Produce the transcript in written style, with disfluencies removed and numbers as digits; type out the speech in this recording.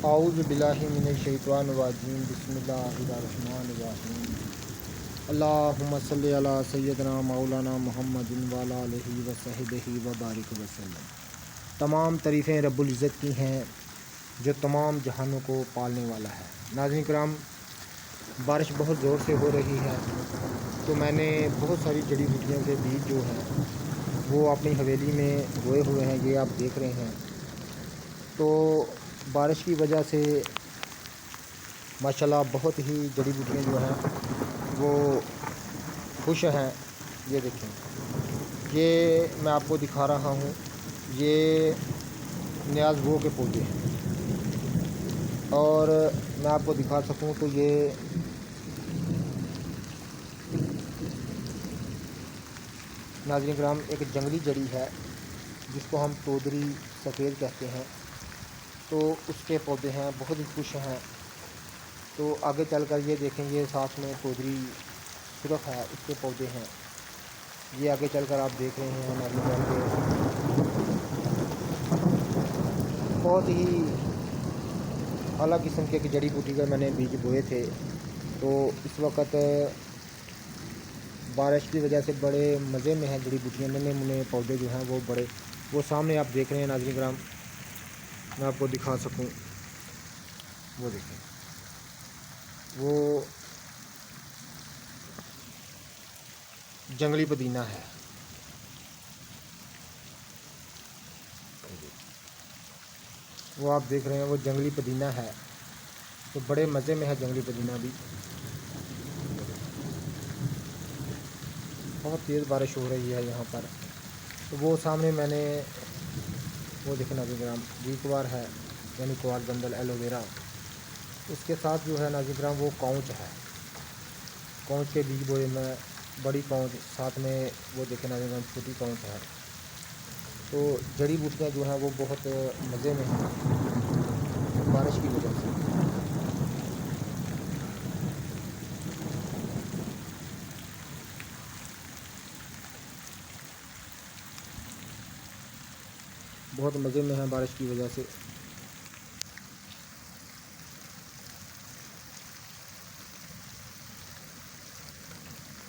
औज़ु बिल्लाहि मिनश शैतानिर रजीम बिस्मिल्लाहिर्रहमानिर्रहीम अल्लाहुम्मा सल्लि अला सय्यिदना मौलाना मुहम्मदिन व अला आलिहि व सहबिहि व बारिक वसल्लम। तमाम तारीफ़ें रब्बुल इज़्ज़त की हैं जो तमाम जहानों को पालने वाला है। नाज़रीन किराम, बारिश बहुत ज़ोर से हो रही है तो मैंने बहुत सारी जड़ी बूटियों के बीज जो हैं वो अपनी हवेली में बोए हुए हैं, ये आप देख रहे हैं। तो बारिश की वजह से माशाल्लाह बहुत ही जड़ी बूटियाँ जो हैं वो खुश हैं। ये देखें, ये मैं आपको दिखा रहा हूँ, ये न्याज़ वो के पौधे हैं। और मैं आपको दिखा सकूँ तो ये नाज़रीन किराम एक जंगली जड़ी है जिसको हम तोदरी सफ़ेद कहते हैं। तो उसके पौधे हैं, बहुत ही खुश हैं। तो आगे चलकर ये देखेंगे, साथ में तोदरी सुरख है, उसके पौधे हैं। ये आगे चलकर आप देख रहे हैं नाज़रीन किराम के बहुत ही आला किस्म के जड़ी बूटी का मैंने बीज बोए थे। तो इस वक्त बारिश की वजह से बड़े मज़े में हैं जड़ी बूटियाँ, नन्हे मुन्ने पौधे जो हैं वो बड़े, वो सामने आप देख रहे हैं नाज़रीन किराम। मैं आपको दिखा सकूं, वो देखें, वो जंगली पुदीना है। वो आप देख रहे हैं, वो जंगली पुदीना है। तो बड़े मज़े में है जंगली पुदीना भी। बहुत तेज़ बारिश हो रही है यहाँ पर। तो वो सामने मैंने वो देखें नाज़रीन किराम, वीकवार है यानी क्वार बंदल एलोवेरा। उसके साथ जो है नाज़रीन किराम वो कौंच है, कौंच के बीज बोए मैं, बड़ी कौंच साथ में वो देखें नाज़रीन किराम छोटी कौंच है। तो जड़ी बूटियाँ जो हैं वो बहुत मज़े में हैं बारिश की वजह से। बहुत मज़े में हैं बारिश की वजह से।